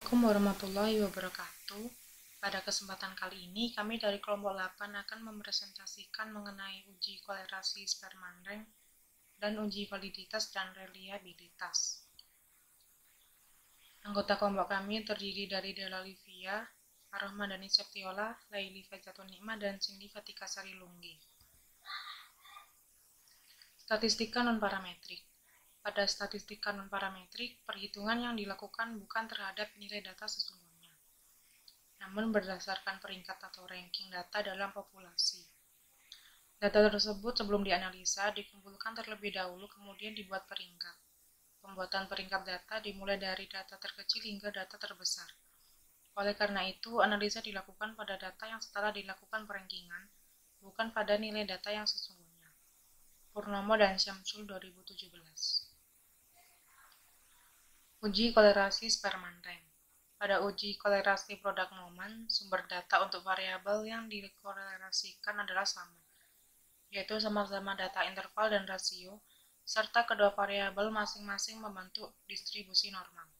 Assalamualaikum warahmatullahi wabarakatuh. Pada kesempatan kali ini, kami dari kelompok 8 akan mempresentasikan mengenai uji kolerasi Spermanreng dan uji validitas dan reliabilitas. Anggota kelompok kami terdiri dari Dela Livia, Ar-Rahmadani Septiola, Laili Fajatun Nikmah, dan Cindy Fatika Sari Lunggi. Statistika non-parametrik. Pada statistika non-parametrik, perhitungan yang dilakukan bukan terhadap nilai data sesungguhnya, namun berdasarkan peringkat atau ranking data dalam populasi. Data tersebut sebelum dianalisa dikumpulkan terlebih dahulu kemudian dibuat peringkat. Pembuatan peringkat data dimulai dari data terkecil hingga data terbesar. Oleh karena itu, analisa dilakukan pada data yang setelah dilakukan perankingan, bukan pada nilai data yang sesungguhnya. Purnomo dan Syamsul 2017. Uji kolerasi Spermanreng. Pada uji kolerasi produk moment, sumber data untuk variabel yang dikolerasikan adalah sama, yaitu sama-sama data interval dan rasio, serta kedua variabel masing-masing membentuk distribusi normal.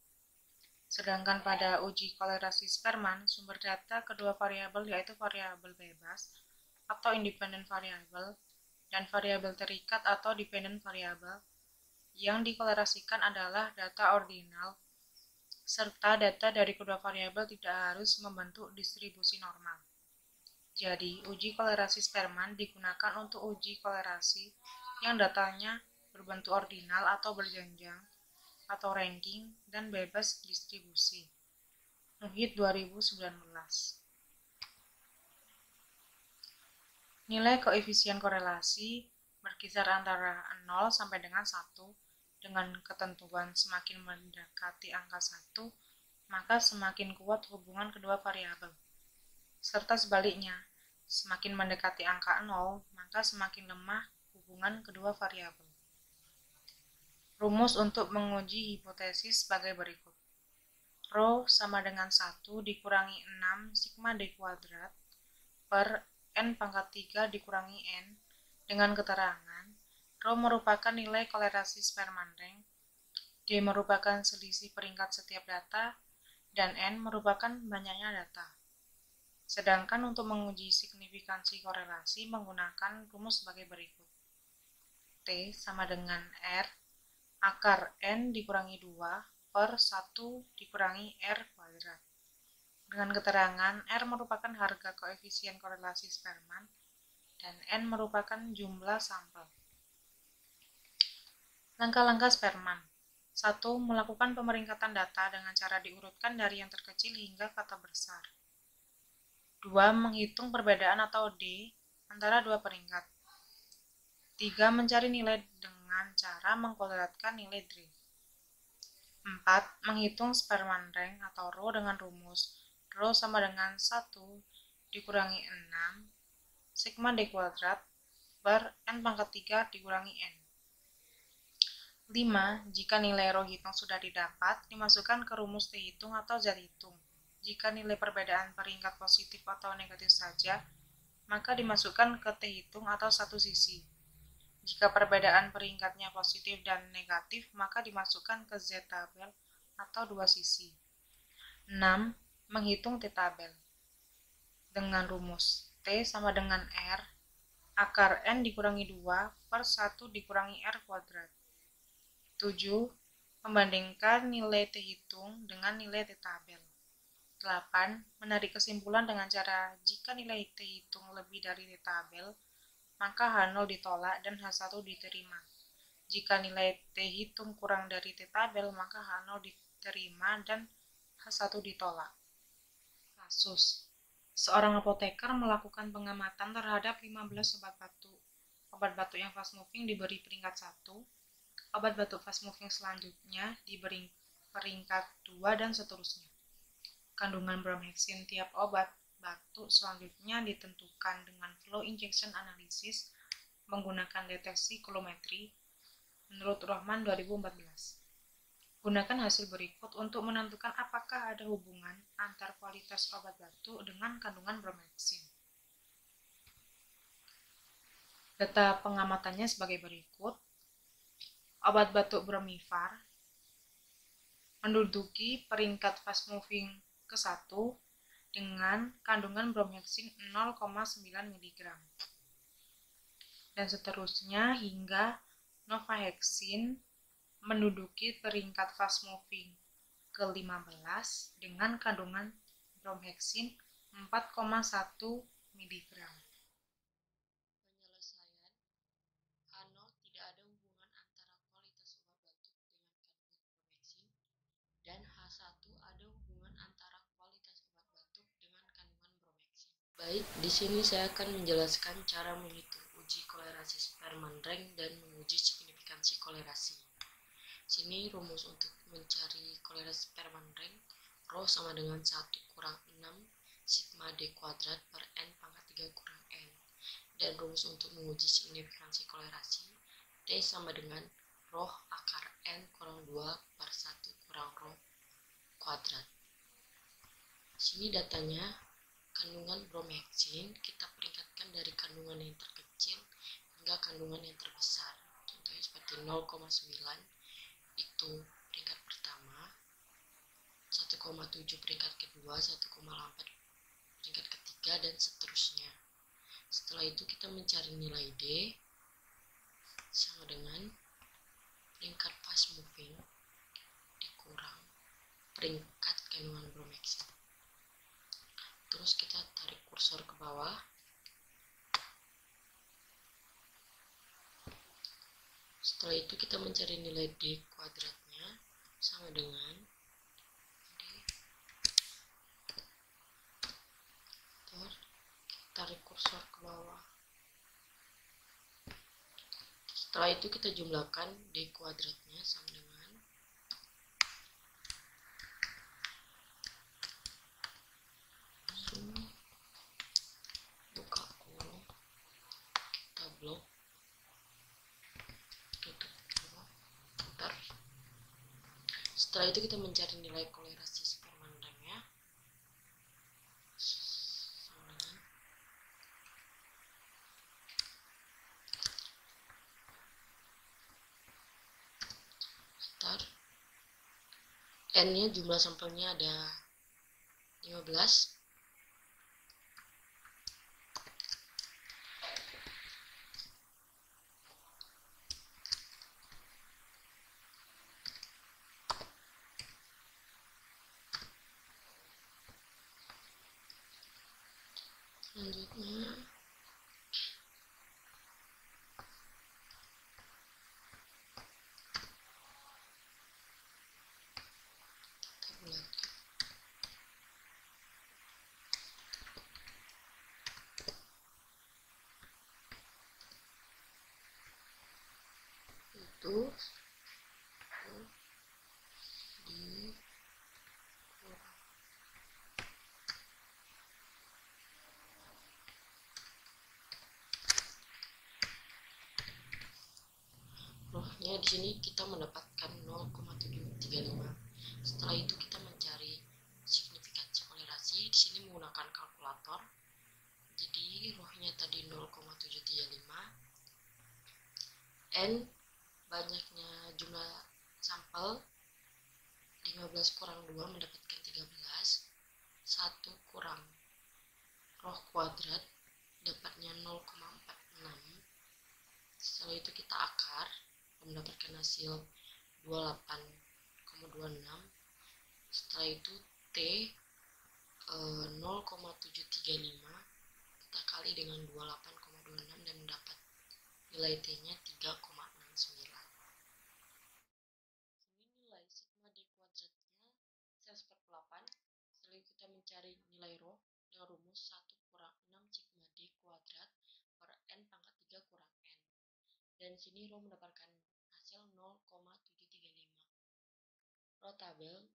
Sedangkan pada uji kolerasi Sperman, sumber data kedua variabel yaitu variabel bebas atau independent variabel dan variabel terikat atau dependent variabel yang dikolerasikan adalah data ordinal, serta data dari kedua variabel tidak harus membentuk distribusi normal. Jadi, uji kolerasi Sperman digunakan untuk uji kolerasi yang datanya berbentuk ordinal atau berjenjang, atau ranking, dan bebas distribusi. Nuhit 2019. Nilai koefisien korelasi berkisar antara 0 sampai dengan 1 dengan ketentuan semakin mendekati angka 1, maka semakin kuat hubungan kedua variabel. Serta sebaliknya, semakin mendekati angka 0, maka semakin lemah hubungan kedua variabel. Rumus untuk menguji hipotesis sebagai berikut. Rho sama dengan 1 dikurangi 6 sigma D kuadrat per N pangkat 3 dikurangi N dengan keterangan Rho merupakan nilai kolerasi Spermanreng, D merupakan selisih peringkat setiap data, dan N merupakan banyaknya data. Sedangkan untuk menguji signifikansi korelasi menggunakan rumus sebagai berikut. T sama dengan R akar N dikurangi 2 per 1 dikurangi R kuadrat. Dengan keterangan R merupakan harga koefisien korelasi Sperman dan N merupakan jumlah sampel. Langkah-langkah Sperman. 1. Melakukan pemeringkatan data dengan cara diurutkan dari yang terkecil hingga kata besar. 2. Menghitung perbedaan atau D antara dua peringkat. 3. Mencari nilai dengan cara mengkoleratkan nilai drift. 4. Menghitung Spermanreng atau Rho dengan rumus Rho sama dengan 1 dikurangi 6 sigma D kuadrat per N pangkat 3 dikurangi N. 5. Jika nilai Rho hitung sudah didapat, dimasukkan ke rumus T hitung atau Z hitung. Jika nilai perbedaan peringkat positif atau negatif saja, maka dimasukkan ke T hitung atau satu sisi. Jika perbedaan peringkatnya positif dan negatif, maka dimasukkan ke Z tabel atau dua sisi. 6. Menghitung T tabel dengan rumus T sama dengan R akar N dikurangi 2 per 1 dikurangi R kuadrat. 7. Membandingkan nilai T hitung dengan nilai T tabel. 8. Menarik kesimpulan dengan cara jika nilai T hitung lebih dari T tabel, maka H0 ditolak dan H1 diterima. Jika nilai T hitung kurang dari T tabel, maka H0 diterima dan H1 ditolak. Kasus. Seorang apoteker melakukan pengamatan terhadap 15 obat batuk. Obat batuk yang fast moving diberi peringkat 1, obat batuk fast moving selanjutnya diberi peringkat 2 dan seterusnya. Kandungan bromhexin tiap obat batuk selanjutnya ditentukan dengan flow injection analysis menggunakan deteksi kolometri menurut Rahman 2014. Gunakan hasil berikut untuk menentukan apakah ada hubungan antar kualitas obat batuk dengan kandungan bromhexin. Data pengamatannya sebagai berikut. Obat batuk Bromifar menduduki peringkat fast moving ke-1 dengan kandungan bromheksin 0,9 mg. Dan seterusnya hingga novaheksin menduduki peringkat fast moving ke-15 dengan kandungan bromheksin 4,1 mg. Penyelesaian H0 tidak ada hubungan antara kualitas obat batuk dengan kandungan bromheksin dan H1 ada hubungan antara kualitas obat batuk dengan kandungan bromheksin. Baik, di sini saya akan menjelaskan cara menghitung uji kolerasi Spearman rank dan menguji signifikansi kolerasi. Sini rumus untuk mencari kolerasi Spearman rank, rho sama dengan 1 kurang 6 sigma D kuadrat per N pangkat 3 kurang N. Dan rumus untuk menguji signifikansi kolerasi, T sama dengan rho akar N kurang 2 per 1 kurang rho kuadrat. Sini datanya, kandungan bromheksin kita peringkatkan dari kandungan yang terkecil hingga kandungan yang terbesar. Contohnya seperti 0,9 itu peringkat pertama, 1,7 peringkat kedua, 1,8 peringkat ketiga, dan seterusnya. Setelah itu kita mencari nilai D sama dengan peringkat fast moving dikurang peringkat kandungan bromheksin. Terus kita tarik kursor ke bawah. Setelah itu kita mencari nilai D kuadratnya sama dengan D. Tarik kursor ke bawah. Setelah itu kita jumlahkan D kuadratnya sama dengan buka kurung, kita blok, tutup kurung, putar. Setelah itu kita mencari nilai kolerasi Spearman rank-nya sama dengan putar. N-nya jumlah sampelnya ada 15. Selanjutnya kita bulat. Itu di rohnya di sini kita mendapatkan 0,735. Setelah itu kita mencari signifikansi kolerasi. Di sini menggunakan kalkulator. Jadi rohnya tadi 0,735. N banyaknya jumlah sampel 15 kurang 2 mendapatkan 13. 1 kurang roh kuadrat dapatnya 0,46. Setelah itu kita akar mendapatkan hasil 28,26. Setelah itu T 0,735 kita kali dengan 28,26 dan mendapat nilai T nya 3,69. Ini nilai sigma D kuadratnya 1/8. Setelah itu kita mencari nilai rho dengan rumus 1 kurang 6 sigma D kuadrat per N pangkat 3 kurang N. Dan sini rho mendapatkan hasil 0,735. Rho tabel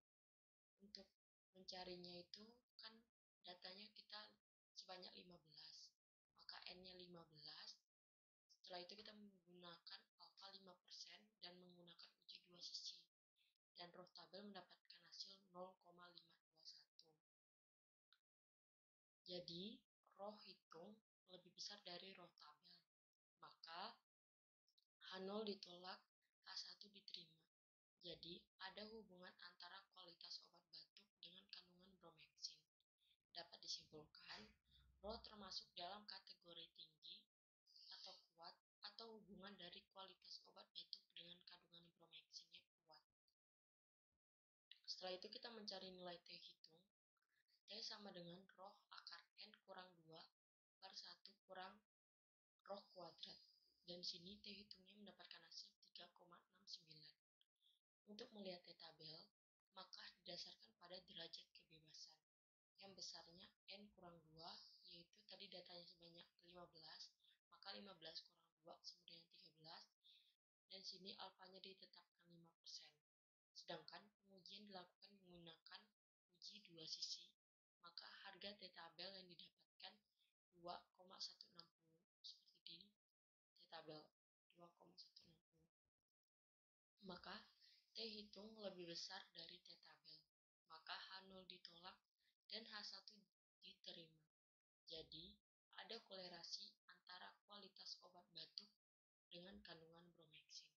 untuk mencarinya itu kan datanya kita sebanyak 15, maka N-nya 15. Setelah itu kita menggunakan alfa 5% dan menggunakan uji dua sisi, dan rho tabel mendapatkan hasil 0,521. Jadi rho hitung lebih besar dari rho tabel, maka H0 ditolak, H1 diterima. Jadi, ada hubungan antara kualitas obat batuk dengan kandungan bromeksin. Dapat disimpulkan, Ro termasuk dalam kategori tinggi atau kuat atau hubungan dari kualitas obat batuk dengan kandungan bromeksinnya kuat. Setelah itu kita mencari nilai T hitung. T sama dengan roh akar N kurang 2 per 1 kurang roh kuadrat. Dan sini T hitungnya mendapatkan hasil 3,69. Untuk melihat T tabel, maka didasarkan pada derajat kebebasan. Yang besarnya N kurang 2, yaitu tadi datanya sebanyak 15, maka 15 kurang 2 sama dengan 13, dan sini alfanya ditetapkan 5%. Sedangkan pengujian dilakukan menggunakan uji dua sisi, maka harga T tabel yang didapatkan 2,160 seperti di T tabel 2,160. Maka T hitung lebih besar dari T tabel, maka H0 ditolak dan H1 diterima. Jadi, ada kolerasi antara kualitas obat batuk dengan kandungan bromeksin.